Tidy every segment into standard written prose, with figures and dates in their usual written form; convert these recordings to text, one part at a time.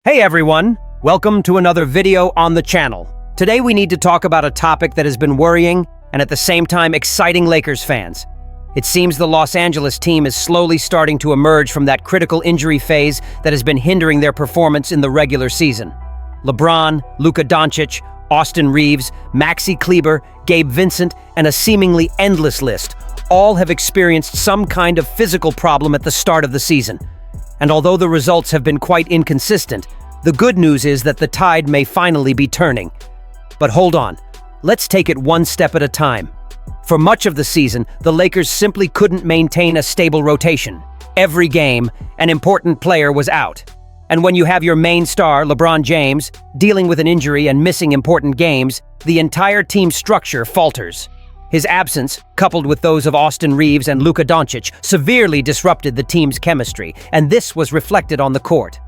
Hey everyone, welcome to another video on the channel. Today we need to talk about a topic that has been worrying and at the same time exciting Lakers fans. It seems the Los Angeles team is slowly starting to emerge from that critical injury phase that has been hindering their performance in the regular season. LeBron, Luka Doncic, Austin Reeves, Maxi Kleber, Gabe Vincent, and a seemingly endless list all have experienced some kind of physical problem at the start of the season. And although the results have been quite inconsistent, the good news is that the tide may finally be turning. But hold on, let's take it one step at a time. For much of the season, the Lakers simply couldn't maintain a stable rotation. Every game, an important player was out. And when you have your main star, LeBron James, dealing with an injury and missing important games, the entire team structure falters. His absence, coupled with those of Austin Reeves and Luka Doncic, severely disrupted the team's chemistry, and this was reflected on the court.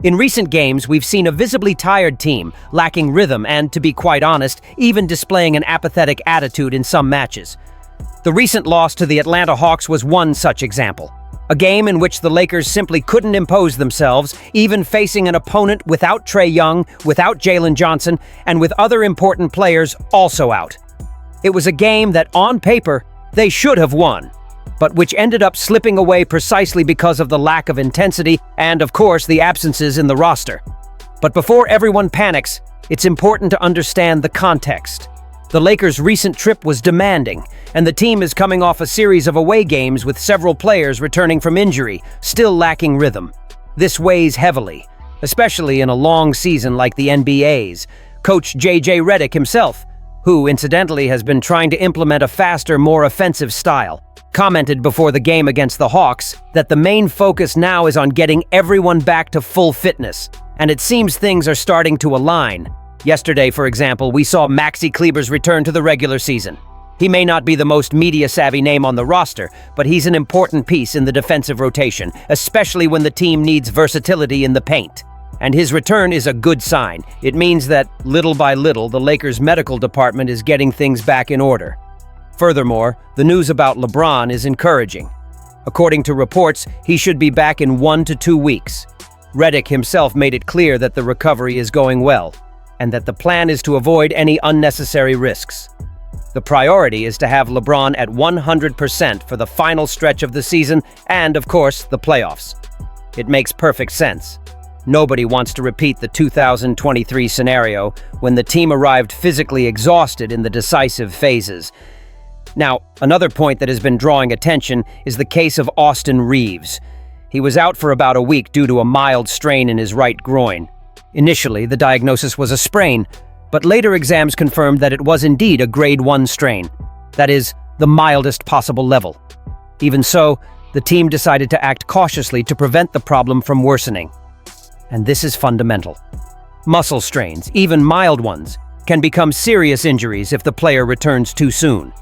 In recent games, we've seen a visibly tired team, lacking rhythm and, to be quite honest, even displaying an apathetic attitude in some matches. The recent loss to the Atlanta Hawks was one such example. A game in which the Lakers simply couldn't impose themselves, even facing an opponent without Trae Young, without Jalen Johnson, and with other important players also out. It was a game that, on paper, they should have won, but which ended up slipping away precisely because of the lack of intensity and, of course, the absences in the roster. But before everyone panics, it's important to understand the context. The Lakers' recent trip was demanding, and the team is coming off a series of away games with several players returning from injury, still lacking rhythm. This weighs heavily, especially in a long season like the NBA's. Coach J.J. Redick himself, who, incidentally, has been trying to implement a faster, more offensive style, commented before the game against the Hawks that the main focus now is on getting everyone back to full fitness, and it seems things are starting to align. Yesterday, for example, we saw Maxi Kleber's return to the regular season. He may not be the most media-savvy name on the roster, but he's an important piece in the defensive rotation, especially when the team needs versatility in the paint. And his return is a good sign. It means that, little by little, the Lakers' medical department is getting things back in order. Furthermore, the news about LeBron is encouraging. According to reports, he should be back in 1 to 2 weeks. Redick himself made it clear that the recovery is going well, and that the plan is to avoid any unnecessary risks. The priority is to have LeBron at 100% for the final stretch of the season and, of course, the playoffs. It makes perfect sense. Nobody wants to repeat the 2023 scenario when the team arrived physically exhausted in the decisive phases. Now, another point that has been drawing attention is the case of Austin Reeves. He was out for about a week due to a mild strain in his right groin. Initially, the diagnosis was a sprain, but later exams confirmed that it was indeed a grade 1 strain. That is, the mildest possible level. Even so, the team decided to act cautiously to prevent the problem from worsening. And this is fundamental. Muscle strains, even mild ones, can become serious injuries if the player returns too soon.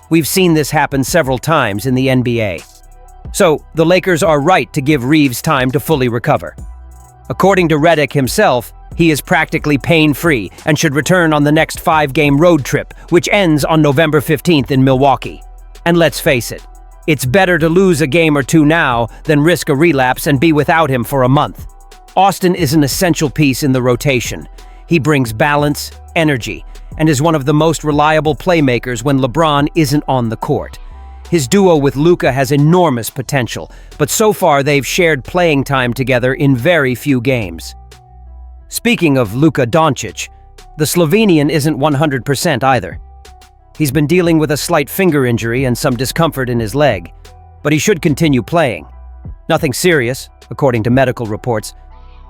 We've seen this happen several times in the NBA. So, the Lakers are right to give Reeves time to fully recover. According to Redick himself, he is practically pain-free and should return on the next 5-game road trip, which ends on November 15th in Milwaukee. And let's face it, it's better to lose a game or two now than risk a relapse and be without him for a month. Austin is an essential piece in the rotation. He brings balance, energy, and is one of the most reliable playmakers when LeBron isn't on the court. His duo with Luka has enormous potential, but so far they've shared playing time together in very few games. Speaking of Luka Doncic, the Slovenian isn't 100% either. He's been dealing with a slight finger injury and some discomfort in his leg, but he should continue playing. Nothing serious, according to medical reports,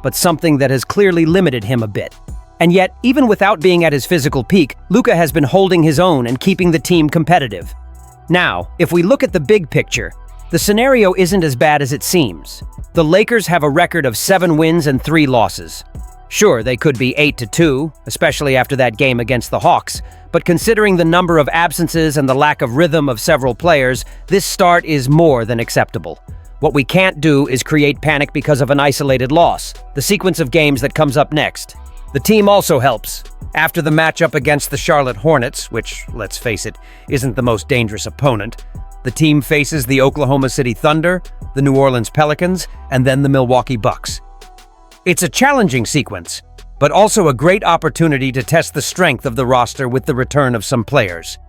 but something that has clearly limited him a bit. And yet, even without being at his physical peak, Luka has been holding his own and keeping the team competitive. Now, if we look at the big picture, the scenario isn't as bad as it seems. The Lakers have a record of 7 wins and 3 losses. Sure, they could be 8-2, especially after that game against the Hawks, but considering the number of absences and the lack of rhythm of several players, this start is more than acceptable. What we can't do is create panic because of an isolated loss, the sequence of games that comes up next. The team also helps. After the matchup against the Charlotte Hornets, which, let's face it, isn't the most dangerous opponent, the team faces the Oklahoma City Thunder, the New Orleans Pelicans, and then the Milwaukee Bucks. It's a challenging sequence, but also a great opportunity to test the strength of the roster with the return of some players.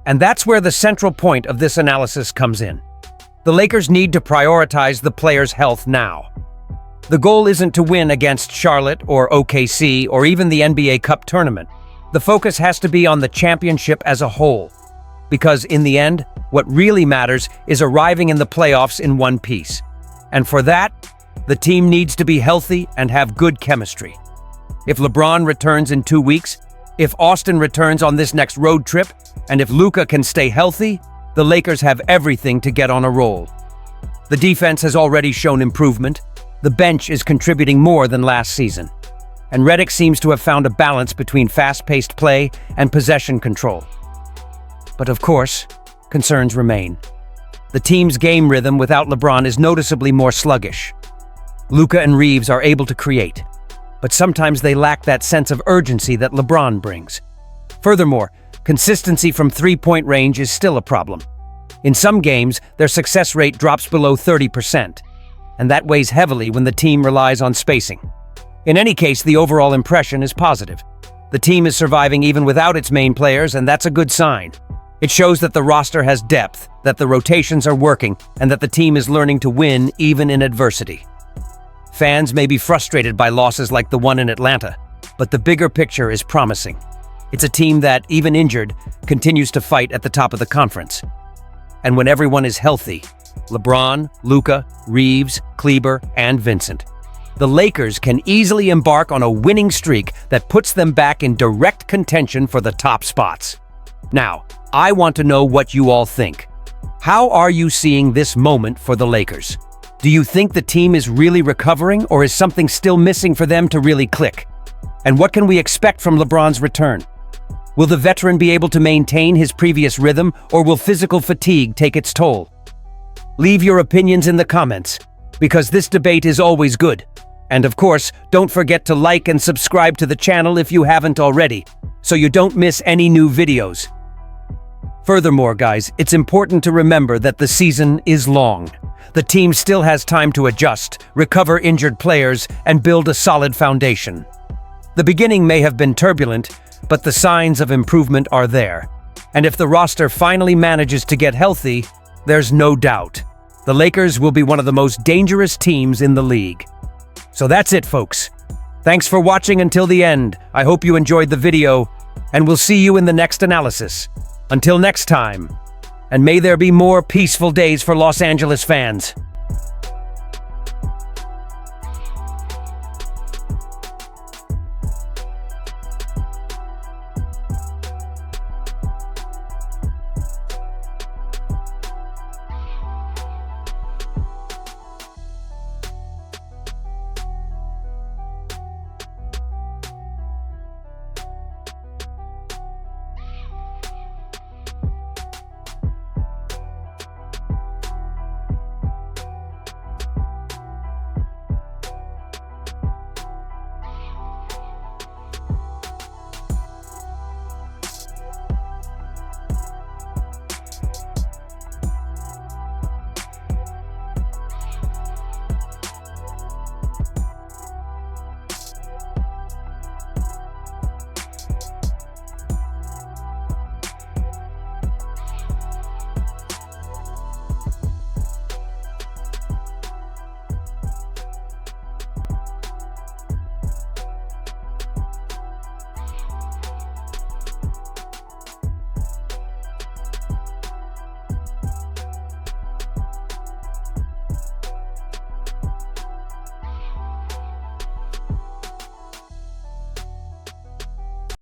And that's where the central point of this analysis comes in. The Lakers need to prioritize the players' health now. The goal isn't to win against Charlotte or OKC or even the NBA Cup tournament. The focus has to be on the championship as a whole. Because in the end, what really matters is arriving in the playoffs in one piece. And for that, the team needs to be healthy and have good chemistry. If LeBron returns in 2 weeks, if Austin returns on this next road trip, and if Luka can stay healthy, the Lakers have everything to get on a roll. The defense has already shown improvement. The bench is contributing more than last season. And Redick seems to have found a balance between fast-paced play and possession control. But of course, concerns remain. The team's game rhythm without LeBron is noticeably more sluggish. Luka and Reeves are able to create, but sometimes they lack that sense of urgency that LeBron brings. Furthermore, consistency from three-point range is still a problem. In some games, their success rate drops below 30%, and that weighs heavily when the team relies on spacing. In any case, the overall impression is positive. The team is surviving even without its main players, and that's a good sign. It shows that the roster has depth, that the rotations are working, and that the team is learning to win even in adversity. Fans may be frustrated by losses like the one in Atlanta, but the bigger picture is promising. It's a team that, even injured, continues to fight at the top of the conference. And when everyone is healthy, LeBron, Luka, Reeves, Kleber, and Vincent, the Lakers can easily embark on a winning streak that puts them back in direct contention for the top spots. Now, I want to know what you all think. How are you seeing this moment for the Lakers? Do you think the team is really recovering, or is something still missing for them to really click? And what can we expect from LeBron's return? Will the veteran be able to maintain his previous rhythm, or will physical fatigue take its toll? Leave your opinions in the comments, because this debate is always good. And of course, don't forget to like and subscribe to the channel if you haven't already, so you don't miss any new videos. Furthermore, guys, it's important to remember that the season is long. The team still has time to adjust, recover injured players, and build a solid foundation. The beginning may have been turbulent, but the signs of improvement are there. And if the roster finally manages to get healthy, there's no doubt the Lakers will be one of the most dangerous teams in the league. So that's it, folks. Thanks for watching until the end. I hope you enjoyed the video, and we'll see you in the next analysis. Until next time, and may there be more peaceful days for Los Angeles fans.